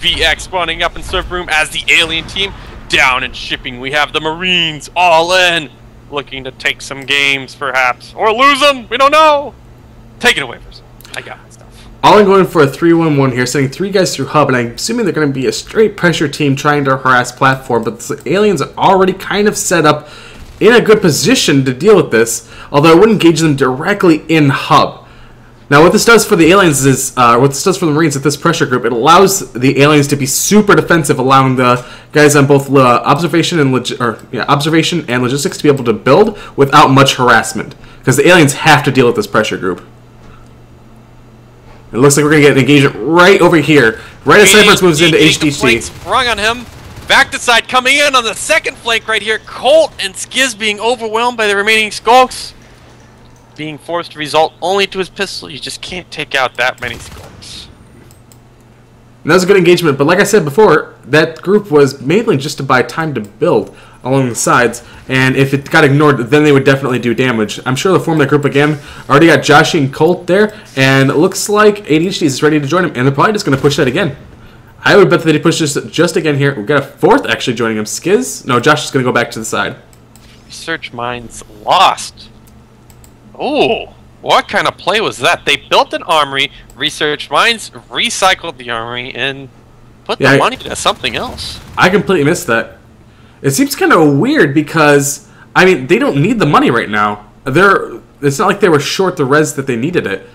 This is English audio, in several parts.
VX spawning up in server room as the alien team down and shipping. We have the Marines all in, looking to take some games perhaps, or lose them, we don't know. Take it away, Virsoul. I got my stuff. All-In going for a 3-1-1 here, sending 3 guys through hub, and I'm assuming they're going to be a straight pressure team trying to harass platform, but the aliens are already kind of set up in a good position to deal with this, although I wouldn't engage them directly in hub. Now, what this does for the aliens is, what this does for the Marines at this pressure group, it allows the aliens to be super defensive, allowing the guys on both observation and logistics to be able to build without much harassment, because the aliens have to deal with this pressure group. It looks like we're going to get an engagement right over here, right as Cyberus moves into HDT. Sprung on him. Back to side, coming in on the second flank right here. Colt and Skiz being overwhelmed by the remaining skulks. Being forced to result only to his pistol. You just can't take out that many skulks. And that was a good engagement, but like I said before, that group was mainly just to buy time to build along the sides, and if it got ignored, then they would definitely do damage. I'm sure they'll form that group again. Already got Joshi and Colt there, and it looks like ADHD is ready to join him, and they're probably just going to push that again. I would bet that he pushes just again here. We've got a fourth actually joining him. Skiz? No, Josh is going to go back to the side. Research mines lost. Oh, what kind of play was that? They built an armory, research mines, recycled the armory, and put the money into something else. I completely missed that. It seems kind of weird because, I mean, they don't need the money right now. It's not like they were short the res that they needed it.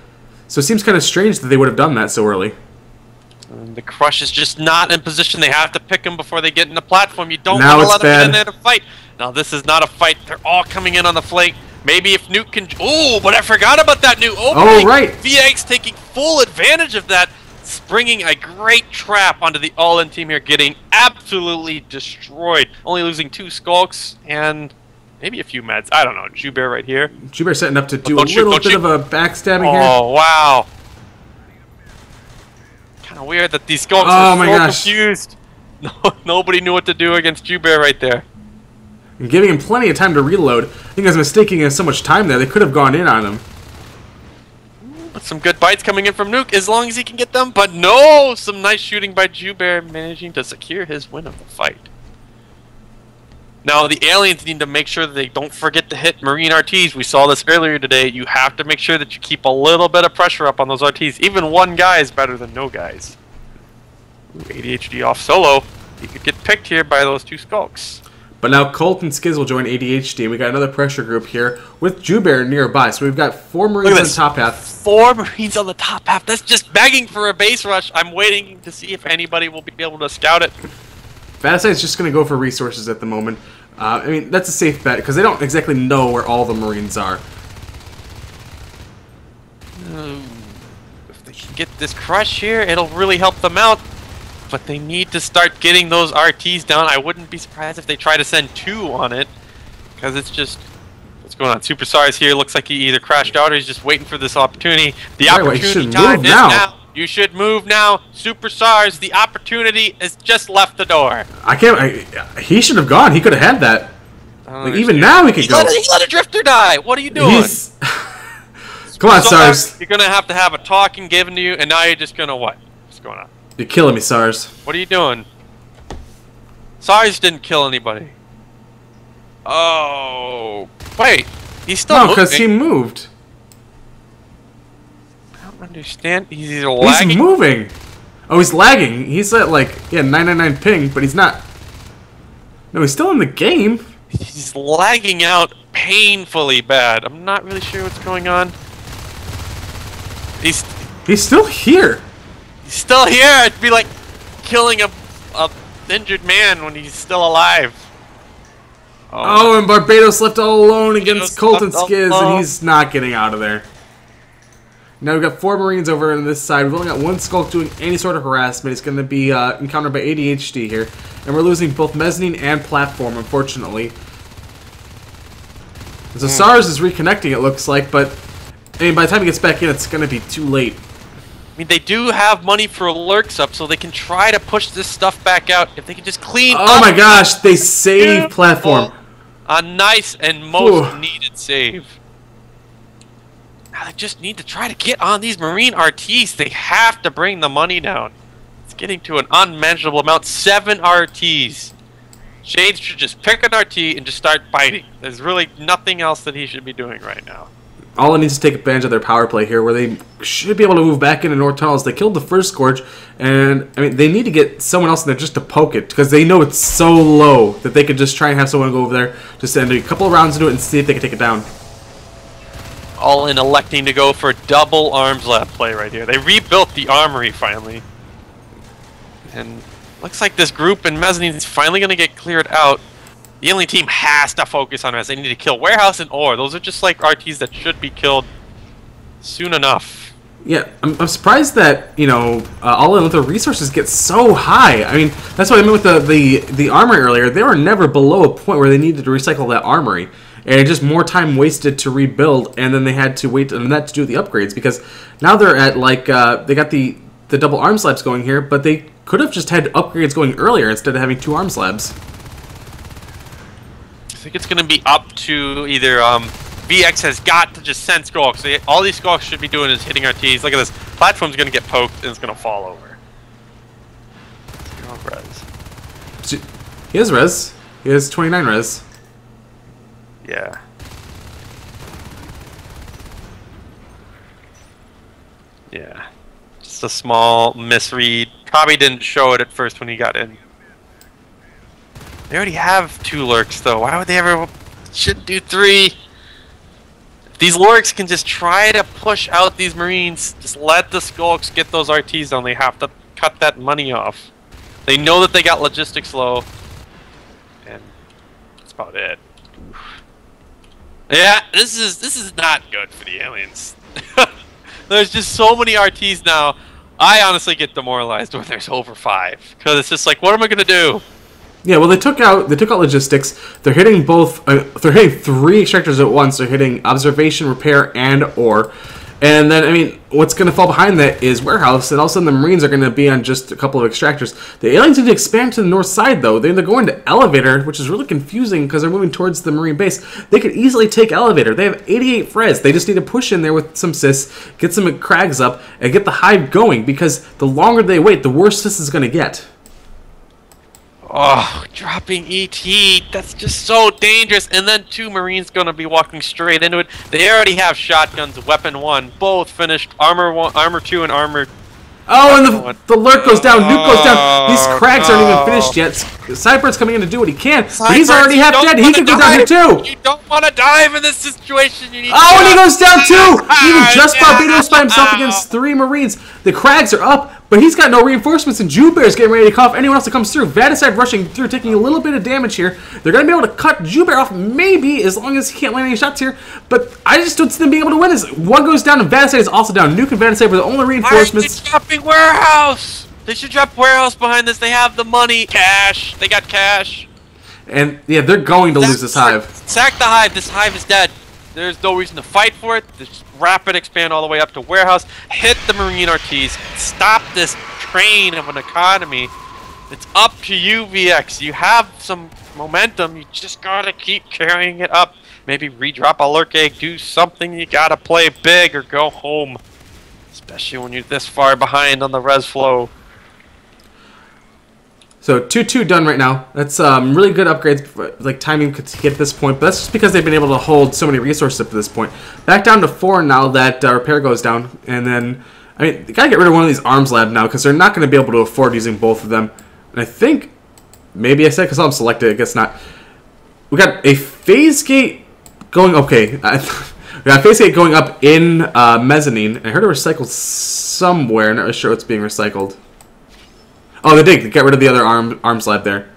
So it seems kind of strange that they would have done that so early. And the Crush is just not in position. They have to pick them before they get in the platform. You don't want to let them get in there to fight. Now, this is not a fight. They're all coming in on the flank. Maybe if Nuke can... Oh, but I forgot about that Nuke opening. Oh, right. VX taking full advantage of that. Springing a great trap onto the All-In team here, getting absolutely destroyed. Only losing 2 skulks and maybe a few meds. I don't know. Jubear right here. Jubear setting up to do a little bit of a backstabbing here. Oh, wow. Kind of weird that these skulks are so confused. Nobody knew what to do against Jubear right there. And giving him plenty of time to reload. I think I was mistaking so much time there. They could have gone in on him. Some good bites coming in from Nuke as long as he can get them, but no! Some nice shooting by Jubear, managing to secure his win of the fight. Now, the aliens need to make sure that they don't forget to hit Marine RTs. We saw this earlier today. You have to make sure that you keep a little bit of pressure up on those RTs. Even one guy is better than no guys. Ooh, ADHD off solo. He could get picked here by those 2 skulks. But now Colt and Skiz will join ADHD, and we got another pressure group here with Jubear nearby. So we've got 4 Marines on the top half. 4 Marines on the top half. That's just begging for a base rush. I'm waiting to see if anybody will be able to scout it. Badside's just going to go for resources at the moment. I mean, that's a safe bet, because they don't exactly know where all the Marines are. If they can get this Crush here, it'll really help them out. But they need to start getting those RTs down. I wouldn't be surprised if they try to send 2 on it. Because it's just... What's going on? Super Stars here looks like he either crashed out or he's just waiting for this opportunity. The opportunity time is now. You should move now. Super Stars, the opportunity has just left the door. He should have gone. He could have had that. Like, even now he could go. He let a Drifter die. What are you doing? Come on, Stars. You're going to have a talking given to you, and now you're just going to what? What's going on? You're killing me, SARS. What are you doing? SARS didn't kill anybody. Oh. Wait. He's still moving. No, because he moved. I don't understand. He's either lagging. He's moving. Oh, he's lagging. He's at, like, 999 ping, but he's not. No, he's still in the game. He's lagging out painfully bad. I'm not really sure what's going on. He's still here. He's still here. It'd be like killing a injured man when he's still alive. Oh, and Barbados left all alone against Colt and Skiz, and he's not getting out of there. Now we've got 4 Marines over on this side. We've only got 1 Skulk doing any sort of harassment. It's going to be encountered by ADHD here. And we're losing both Mezzanine and Platform, unfortunately. So SARS is reconnecting, it looks like, but I mean, by the time he gets back in, it's going to be too late. I mean, they do have money for lurks up, so they can try to push this stuff back out. If they can just clean up. Oh my gosh, they saved Platform. A nice and most needed save. Now they just need to try to get on these Marine RTs. They have to bring the money down. It's getting to an unmanageable amount. 7 RTs. Shade should just pick an RT and just start biting. There's really nothing else that he should be doing right now. All it needs to take advantage of their power play here, where they should be able to move back into North Tunnels. They killed the first Scourge, and I mean they need to get someone else in there just to poke it, because they know it's so low that they could just try and have someone go over there, just send a couple of rounds into it and see if they can take it down. All-In electing to go for double arms lab play right here. They rebuilt the armory finally, and looks like this group in Mezzanine is finally going to get cleared out. The Alien team has to focus on Res. They need to kill Warehouse and Ore. Those are just like RTs that should be killed soon enough. Yeah, I'm surprised that, you know, All-In with the resources get so high. I mean, that's what I meant with the armory earlier. They were never below a point where they needed to recycle that armory. And just more time wasted to rebuild, and then they had to wait on that to do the upgrades, because now they're at, like, they got the double arm slabs going here, but they could have just had upgrades going earlier instead of having 2 arm slabs. I think it's going to be up to either VX has got to just send Skulks. So all these Skulks should be doing is hitting RTs. Look at this. Platform's going to get poked and it's going to fall over. Res. He has res. He has 29 res. Yeah. Yeah. Just a small misread. Probably didn't show it at first when he got in. They already have 2 lurks though. Why would they ever should do 3? If these lurks can just try to push out these Marines, just let the Skulks get those RTs down. They have to cut that money off. They know that they got logistics low. And that's about it. Oof. Yeah, this is not good for the Aliens. There's just so many RTs now. I honestly get demoralized when there's over 5. Because it's just like, what am I gonna do? Yeah, well, they took out logistics. They're hitting both. They're hitting 3 extractors at once. They're hitting observation, repair, and ore. And then, I mean, what's going to fall behind that is warehouse. And all of a sudden, the Marines are going to be on just a couple of extractors. The aliens need to expand to the north side, though. They're going to elevator, which is really confusing because they're moving towards the Marine base. They could easily take elevator. They have 88 Frez. They just need to push in there with some sys, get some crags up, and get the hive going. Because the longer they wait, the worse this is going to get. Oh, dropping ET, that's just so dangerous. And then 2 Marines going to be walking straight into it. They already have shotguns, weapon 1, both finished. Armor 1, armor 2, and armor... Oh, and the lurk goes down, nuke goes down. These cracks aren't even finished yet. Cyber's coming in to do what he can, but he's already half dead. He could go down here too. You don't want to dive in this situation. You need and he goes down too. Even just Barbados by himself against 3 Marines. The crags are up, but he's got no reinforcements, and Jubear's getting ready to cut off anyone else that comes through. Vadicide rushing through, taking a little bit of damage here. They're going to be able to cut Jubear off, maybe, as long as he can't land any shots here. But I just don't see them being able to win this. 1 goes down, and Vadicide is also down. Nuke and Vadicide were the only reinforcements. Why are they dropping warehouse? They should drop warehouse behind this. They have the money. Cash. They got cash. And, yeah, they're going to lose this hive. Sack the hive. This hive is dead. There's no reason to fight for it. Just rapid expand all the way up to warehouse. Hit the Marine RTs. Stop this train of an economy. It's up to you, VX. You have some momentum. You just gotta keep carrying it up. Maybe redrop a lurk egg. Do something. You gotta play big or go home. Especially when you're this far behind on the res flow. So 2-2 done right now. That's really good upgrades, like timing to get this point. But that's just because they've been able to hold so many resources up to this point. Back down to 4 now that repair goes down, and then I mean they gotta get rid of one of these arms lab now because they're not going to be able to afford using both of them. And I think maybe I said because I'm selected. I guess not. We got a phase gate going. Okay, we got a phase gate going up in mezzanine. I heard it recycled somewhere. Not really sure what's being recycled. Oh, they did get rid of the other arm slab there.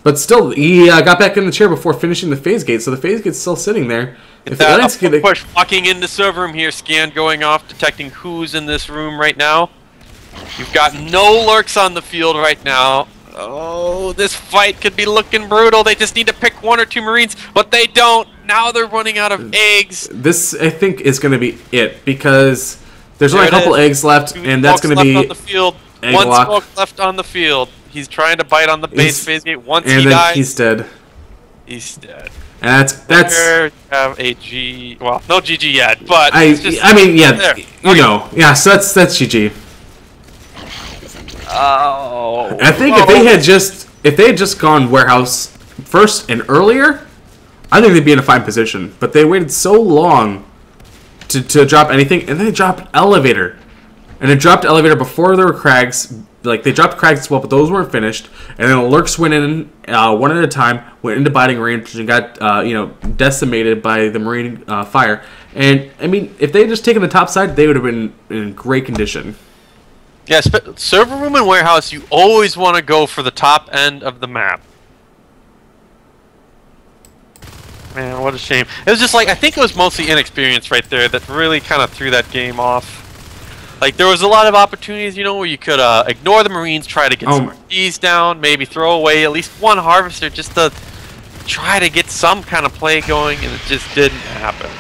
But still, he got back in the chair before finishing the phase gate, so the phase gate's still sitting there. If the aliens get push walking into server room here, scan going off, detecting who's in this room right now. You've got no lurks on the field right now. Oh, this fight could be looking brutal. They just need to pick 1 or 2 Marines, but they don't. Now they're running out of eggs. This, I think, is going to be it, because there's only a couple eggs left, and that's going to be on the field. 1 smoke left on the field. He's trying to bite on the base phase gate. Once he dies, he's dead. He's dead. And that's. Here you have a G. Well, no GG yet, but I mean, yeah, there. you know, yeah. So that's GG. Oh. And I think if they had just gone warehouse first and earlier, I think they'd be in a fine position. But they waited so long to drop anything, and then they dropped elevator, and it dropped elevator before there were crags. Like they dropped crags as well, but those weren't finished. And then the lurks went in one at a time, went into biting range, and got decimated by the marine fire. And I mean, if they had just taken the top side, they would have been in great condition. Yeah, server room and warehouse, you always want to go for the top end of the map. Man, what a shame. It was just like, I think it was mostly inexperience right there that really kind of threw that game off. Like, there was a lot of opportunities, you know, where you could ignore the Marines, try to get some RTs down, maybe throw away at least one harvester just to try to get some kind of play going, and it just didn't happen.